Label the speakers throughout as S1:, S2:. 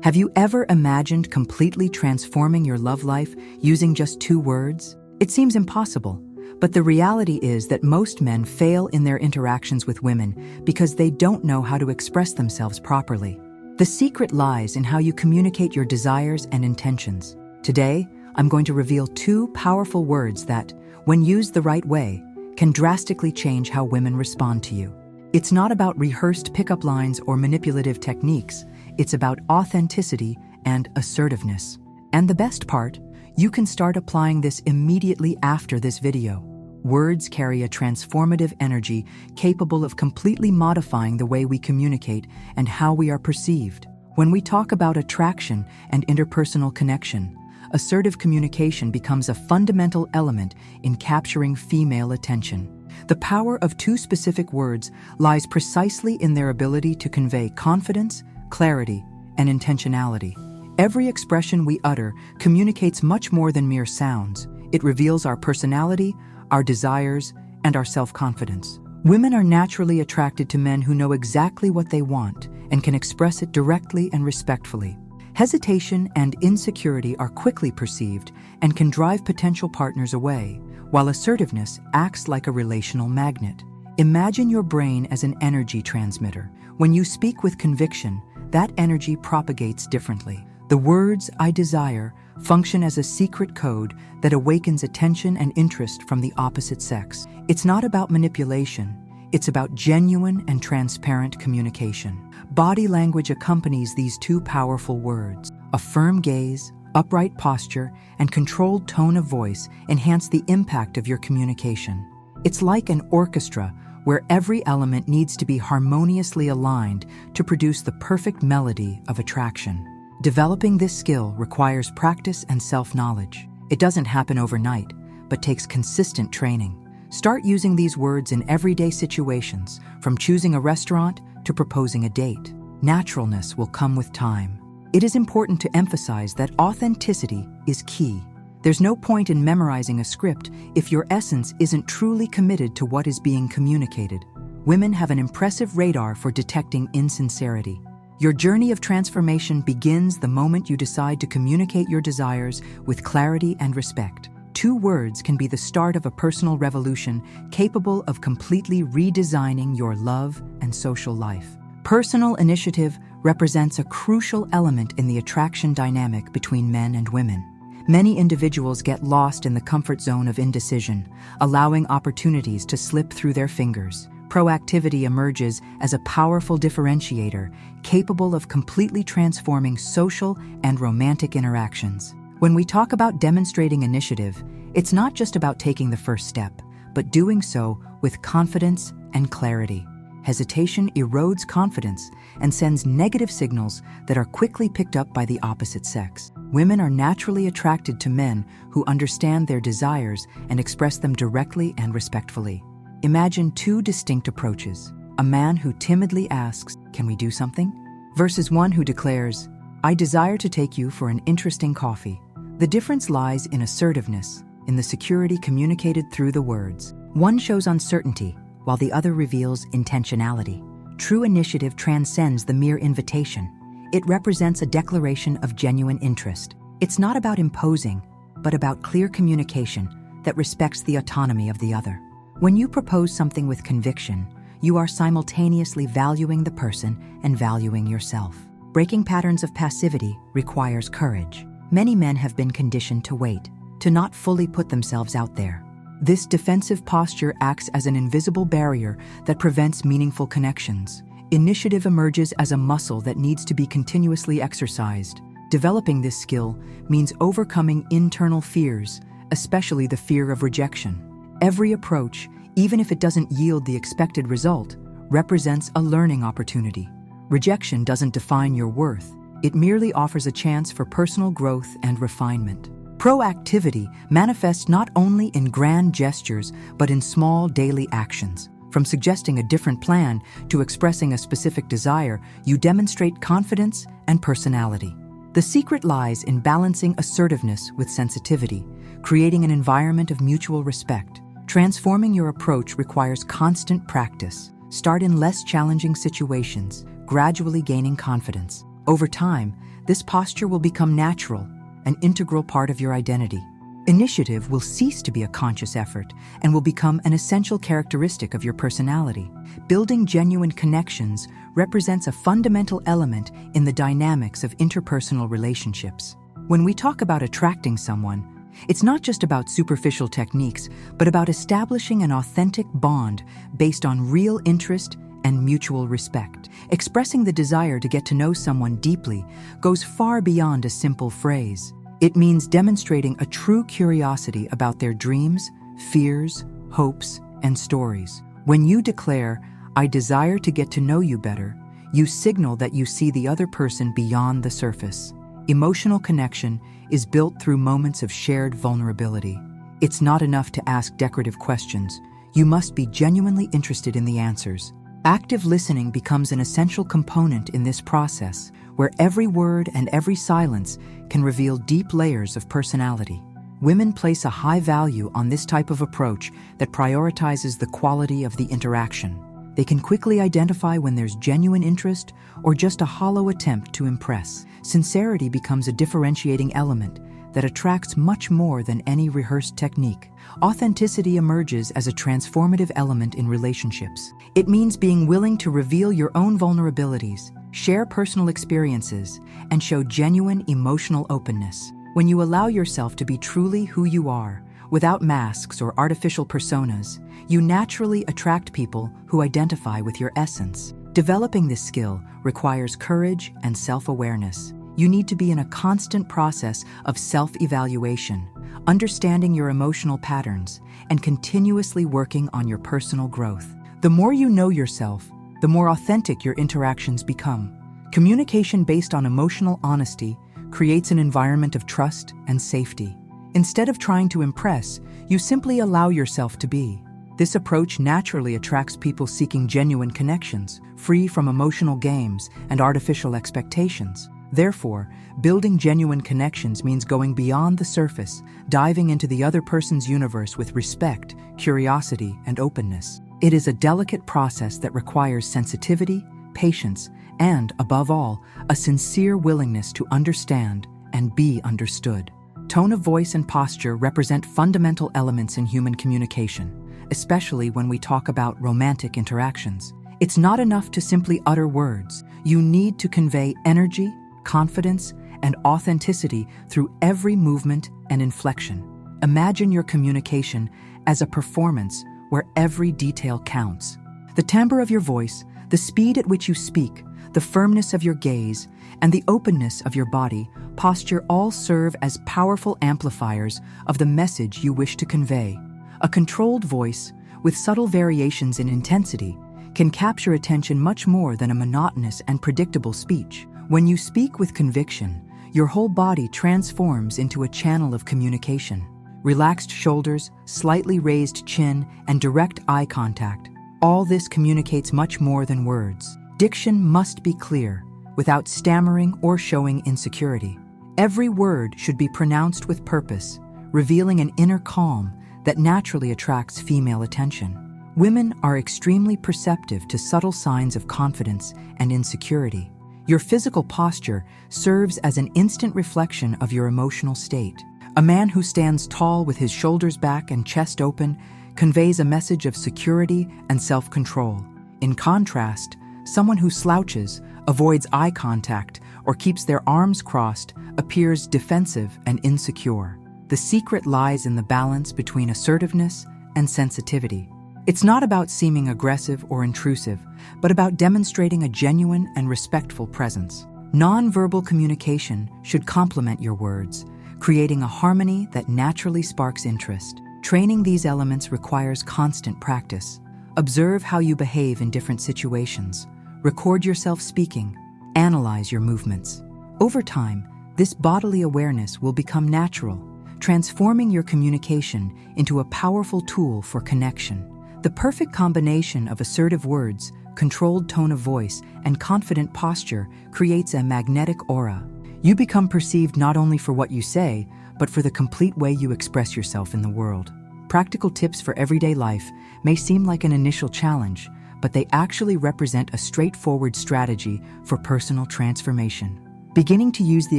S1: Have you ever imagined completely transforming your love life using just 2 words? It seems impossible, but the reality is that most men fail in their interactions with women because they don't know how to express themselves properly. The secret lies in how you communicate your desires and intentions. Today, I'm going to reveal 2 powerful words that, when used the right way, can drastically change how women respond to you. It's not about rehearsed pickup lines or manipulative techniques. It's about authenticity and assertiveness. And the best part, you can start applying this immediately after this video. Words carry a transformative energy capable of completely modifying the way we communicate and how we are perceived. When we talk about attraction and interpersonal connection, assertive communication becomes a fundamental element in capturing female attention. The power of 2 specific words lies precisely in their ability to convey confidence, clarity, and intentionality. Every expression we utter communicates much more than mere sounds. It reveals our personality, our desires, and our self-confidence. Women are naturally attracted to men who know exactly what they want and can express it directly and respectfully. Hesitation and insecurity are quickly perceived and can drive potential partners away, while assertiveness acts like a relational magnet. Imagine your brain as an energy transmitter. When you speak with conviction, that energy propagates differently. The words "I desire" function as a secret code that awakens attention and interest from the opposite sex. It's not about manipulation, it's about genuine and transparent communication. Body language accompanies these 2 powerful words. A firm gaze, upright posture, and controlled tone of voice enhance the impact of your communication. It's like an orchestra where every element needs to be harmoniously aligned to produce the perfect melody of attraction. Developing this skill requires practice and self-knowledge. It doesn't happen overnight, but takes consistent training. Start using these words in everyday situations, from choosing a restaurant to proposing a date. Naturalness will come with time. It is important to emphasize that authenticity is key. There's no point in memorizing a script if your essence isn't truly committed to what is being communicated. Women have an impressive radar for detecting insincerity. Your journey of transformation begins the moment you decide to communicate your desires with clarity and respect. 2 words can be the start of a personal revolution capable of completely redesigning your love and social life. Personal initiative represents a crucial element in the attraction dynamic between men and women. Many individuals get lost in the comfort zone of indecision, allowing opportunities to slip through their fingers. Proactivity emerges as a powerful differentiator, capable of completely transforming social and romantic interactions. When we talk about demonstrating initiative, it's not just about taking the first step, but doing so with confidence and clarity. Hesitation erodes confidence and sends negative signals that are quickly picked up by the opposite sex. Women are naturally attracted to men who understand their desires and express them directly and respectfully. Imagine 2 distinct approaches. A man who timidly asks, "Can we do something?" versus one who declares, "I desire to take you for an interesting coffee." The difference lies in assertiveness, in the security communicated through the words. One shows uncertainty, while the other reveals intentionality. True initiative transcends the mere invitation. It represents a declaration of genuine interest. It's not about imposing, but about clear communication that respects the autonomy of the other. When you propose something with conviction, you are simultaneously valuing the person and valuing yourself. Breaking patterns of passivity requires courage. Many men have been conditioned to wait, to not fully put themselves out there. This defensive posture acts as an invisible barrier that prevents meaningful connections. Initiative emerges as a muscle that needs to be continuously exercised. Developing this skill means overcoming internal fears, especially the fear of rejection. Every approach, even if it doesn't yield the expected result, represents a learning opportunity. Rejection doesn't define your worth. It merely offers a chance for personal growth and refinement. Proactivity manifests not only in grand gestures, but in small daily actions. From suggesting a different plan to expressing a specific desire, you demonstrate confidence and personality. The secret lies in balancing assertiveness with sensitivity, creating an environment of mutual respect. Transforming your approach requires constant practice. Start in less challenging situations, gradually gaining confidence. Over time, this posture will become natural, an integral part of your identity. Initiative will cease to be a conscious effort and will become an essential characteristic of your personality. Building genuine connections represents a fundamental element in the dynamics of interpersonal relationships. When we talk about attracting someone, it's not just about superficial techniques, but about establishing an authentic bond based on real interest and mutual respect. Expressing the desire to get to know someone deeply goes far beyond a simple phrase. It means demonstrating a true curiosity about their dreams, fears, hopes, and stories. When you declare, "I desire to get to know you better," you signal that you see the other person beyond the surface. Emotional connection is built through moments of shared vulnerability. It's not enough to ask decorative questions. You must be genuinely interested in the answers. Active listening becomes an essential component in this process, where every word and every silence can reveal deep layers of personality. Women place a high value on this type of approach that prioritizes the quality of the interaction. They can quickly identify when there's genuine interest or just a hollow attempt to impress. Sincerity becomes a differentiating element that attracts much more than any rehearsed technique. Authenticity emerges as a transformative element in relationships. It means being willing to reveal your own vulnerabilities, share personal experiences, and show genuine emotional openness. When you allow yourself to be truly who you are, without masks or artificial personas, you naturally attract people who identify with your essence. Developing this skill requires courage and self-awareness. You need to be in a constant process of self-evaluation, understanding your emotional patterns, and continuously working on your personal growth. The more you know yourself, the more authentic your interactions become. Communication based on emotional honesty creates an environment of trust and safety. Instead of trying to impress, you simply allow yourself to be. This approach naturally attracts people seeking genuine connections, free from emotional games and artificial expectations. Therefore, building genuine connections means going beyond the surface, diving into the other person's universe with respect, curiosity, and openness. It is a delicate process that requires sensitivity, patience, and, above all, a sincere willingness to understand and be understood. Tone of voice and posture represent fundamental elements in human communication, especially when we talk about romantic interactions. It's not enough to simply utter words. You need to convey energy, confidence, and authenticity through every movement and inflection. Imagine your communication as a performance where every detail counts. The timbre of your voice, the speed at which you speak, the firmness of your gaze, and the openness of your body posture all serve as powerful amplifiers of the message you wish to convey. A controlled voice, with subtle variations in intensity, can capture attention much more than a monotonous and predictable speech. When you speak with conviction, your whole body transforms into a channel of communication. Relaxed shoulders, slightly raised chin, and direct eye contact. All this communicates much more than words. Diction must be clear, without stammering or showing insecurity. Every word should be pronounced with purpose, revealing an inner calm that naturally attracts female attention. Women are extremely perceptive to subtle signs of confidence and insecurity. Your physical posture serves as an instant reflection of your emotional state. A man who stands tall with his shoulders back and chest open conveys a message of security and self-control. In contrast, someone who slouches, avoids eye contact, or keeps their arms crossed appears defensive and insecure. The secret lies in the balance between assertiveness and sensitivity. It's not about seeming aggressive or intrusive, but about demonstrating a genuine and respectful presence. Non-verbal communication should complement your words, creating a harmony that naturally sparks interest. Training these elements requires constant practice. Observe how you behave in different situations. Record yourself speaking. Analyze your movements. Over time, this bodily awareness will become natural, transforming your communication into a powerful tool for connection. The perfect combination of assertive words, controlled tone of voice, and confident posture creates a magnetic aura. You become perceived not only for what you say, but for the complete way you express yourself in the world. Practical tips for everyday life may seem like an initial challenge, but they actually represent a straightforward strategy for personal transformation. Beginning to use the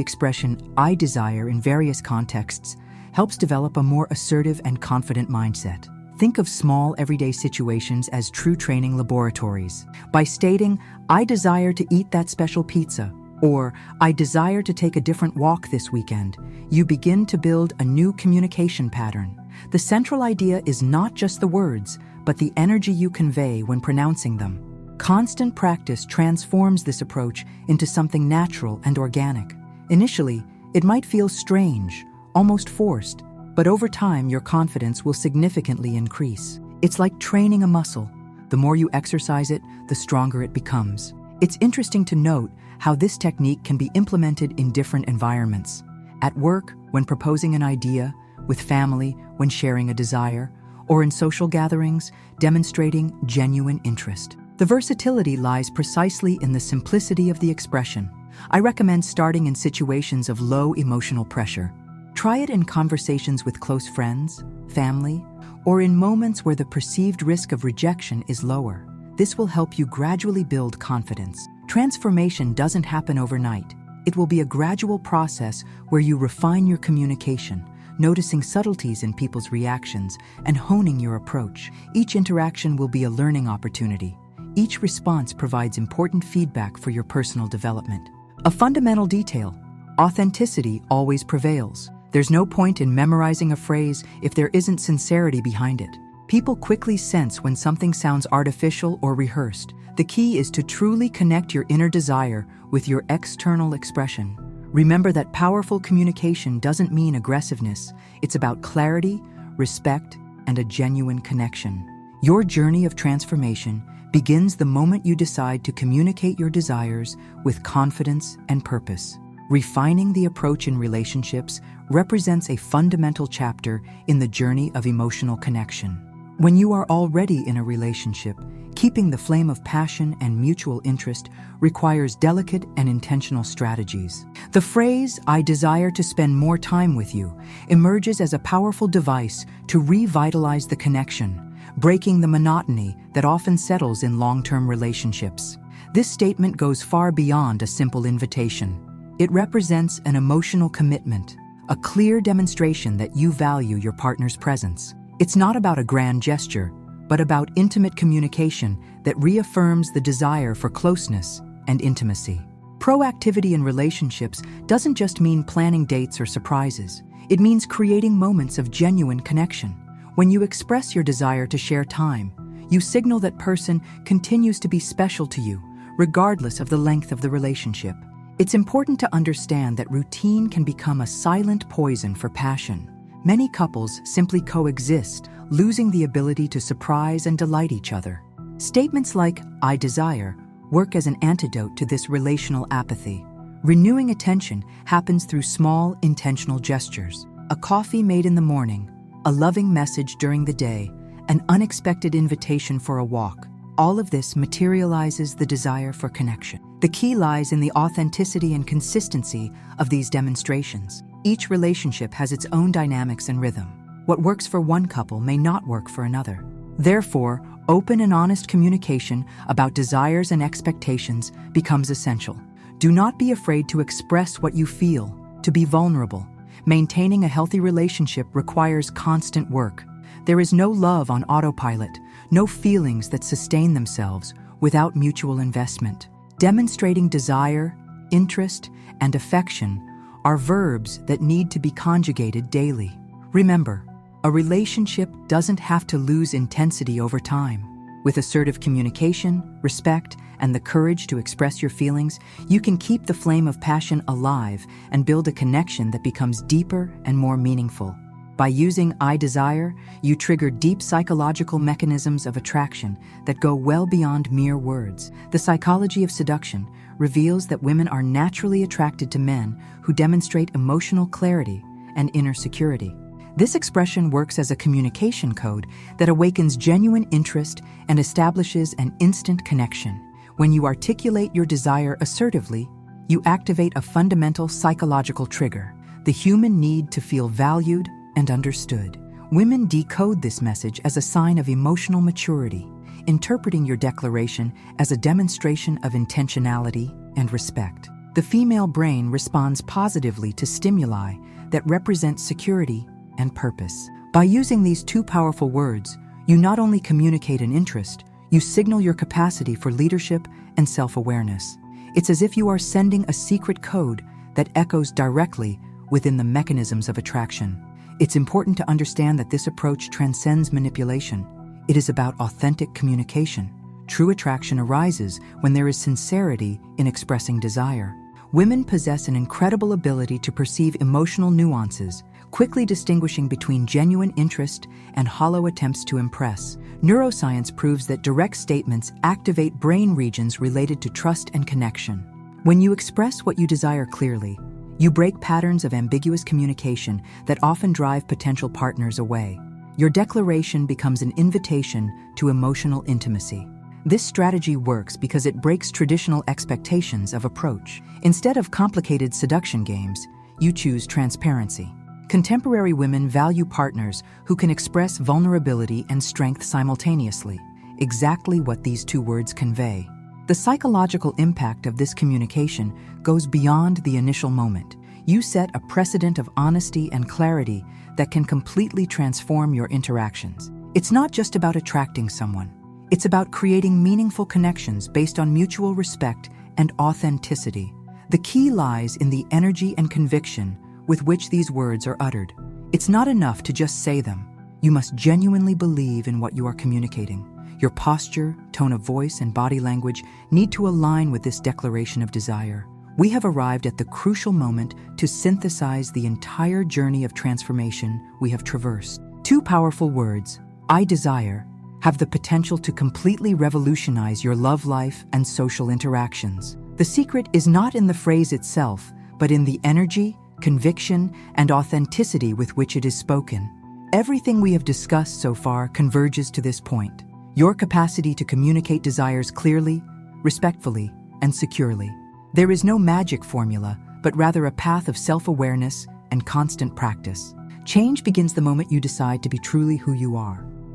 S1: expression "I desire" in various contexts helps develop a more assertive and confident mindset. Think of small, everyday situations as true training laboratories. By stating, "I desire to eat that special pizza," or "I desire to take a different walk this weekend," you begin to build a new communication pattern. The central idea is not just the words, but the energy you convey when pronouncing them. Constant practice transforms this approach into something natural and organic. Initially, it might feel strange, almost forced, but over time your confidence will significantly increase. It's like training a muscle. The more you exercise it, the stronger it becomes. It's interesting to note how this technique can be implemented in different environments. At work, when proposing an idea, with family, when sharing a desire, or in social gatherings, demonstrating genuine interest. The versatility lies precisely in the simplicity of the expression. I recommend starting in situations of low emotional pressure. Try it in conversations with close friends, family, or in moments where the perceived risk of rejection is lower. This will help you gradually build confidence. Transformation doesn't happen overnight. It will be a gradual process where you refine your communication, noticing subtleties in people's reactions and honing your approach. Each interaction will be a learning opportunity. Each response provides important feedback for your personal development. A fundamental detail: authenticity always prevails. There's no point in memorizing a phrase if there isn't sincerity behind it. People quickly sense when something sounds artificial or rehearsed. The key is to truly connect your inner desire with your external expression. Remember that powerful communication doesn't mean aggressiveness. It's about clarity, respect, and a genuine connection. Your journey of transformation begins the moment you decide to communicate your desires with confidence and purpose. Refining the approach in relationships represents a fundamental chapter in the journey of emotional connection. When you are already in a relationship, keeping the flame of passion and mutual interest requires delicate and intentional strategies. The phrase, "I desire to spend more time with you," emerges as a powerful device to revitalize the connection, breaking the monotony that often settles in long-term relationships. This statement goes far beyond a simple invitation. It represents an emotional commitment, a clear demonstration that you value your partner's presence. It's not about a grand gesture, but about intimate communication that reaffirms the desire for closeness and intimacy. Proactivity in relationships doesn't just mean planning dates or surprises. It means creating moments of genuine connection. When you express your desire to share time, you signal that person continues to be special to you, regardless of the length of the relationship. It's important to understand that routine can become a silent poison for passion. Many couples simply coexist, losing the ability to surprise and delight each other. Statements like "I desire" work as an antidote to this relational apathy. Renewing attention happens through small, intentional gestures. A coffee made in the morning, a loving message during the day, an unexpected invitation for a walk. All of this materializes the desire for connection. The key lies in the authenticity and consistency of these demonstrations. Each relationship has its own dynamics and rhythm. What works for one couple may not work for another. Therefore, open and honest communication about desires and expectations becomes essential. Do not be afraid to express what you feel, to be vulnerable. Maintaining a healthy relationship requires constant work. There is no love on autopilot, no feelings that sustain themselves without mutual investment. Demonstrating desire, interest, and affection are verbs that need to be conjugated daily. Remember, a relationship doesn't have to lose intensity over time. With assertive communication, respect, and the courage to express your feelings, you can keep the flame of passion alive and build a connection that becomes deeper and more meaningful. By using "I desire," you trigger deep psychological mechanisms of attraction that go well beyond mere words. The psychology of seduction reveals that women are naturally attracted to men who demonstrate emotional clarity and inner security. This expression works as a communication code that awakens genuine interest and establishes an instant connection. When you articulate your desire assertively, you activate a fundamental psychological trigger: the human need to feel valued and understood. Women decode this message as a sign of emotional maturity. interpreting your declaration as a demonstration of intentionality and respect. The female brain responds positively to stimuli that represent security and purpose. By using these two powerful words, you not only communicate an interest, you signal your capacity for leadership and self-awareness. It's as if you are sending a secret code that echoes directly within the mechanisms of attraction. It's important to understand that this approach transcends manipulation. It is about authentic communication. True attraction arises when there is sincerity in expressing desire. Women possess an incredible ability to perceive emotional nuances, quickly distinguishing between genuine interest and hollow attempts to impress. Neuroscience proves that direct statements activate brain regions related to trust and connection. When you express what you desire clearly, you break patterns of ambiguous communication that often drive potential partners away. Your declaration becomes an invitation to emotional intimacy. This strategy works because it breaks traditional expectations of approach. Instead of complicated seduction games, you choose transparency. Contemporary women value partners who can express vulnerability and strength simultaneously, exactly what these two words convey. The psychological impact of this communication goes beyond the initial moment. You set a precedent of honesty and clarity that can completely transform your interactions. It's not just about attracting someone. It's about creating meaningful connections based on mutual respect and authenticity. The key lies in the energy and conviction with which these words are uttered. It's not enough to just say them. You must genuinely believe in what you are communicating. Your posture, tone of voice, and body language need to align with this declaration of desire. We have arrived at the crucial moment to synthesize the entire journey of transformation we have traversed. Two powerful words, I desire, have the potential to completely revolutionize your love life and social interactions. The secret is not in the phrase itself, but in the energy, conviction, and authenticity with which it is spoken. Everything we have discussed so far converges to this point. Your capacity to communicate desires clearly, respectfully, and securely. There is no magic formula, but rather a path of self-awareness and constant practice. Change begins the moment you decide to be truly who you are.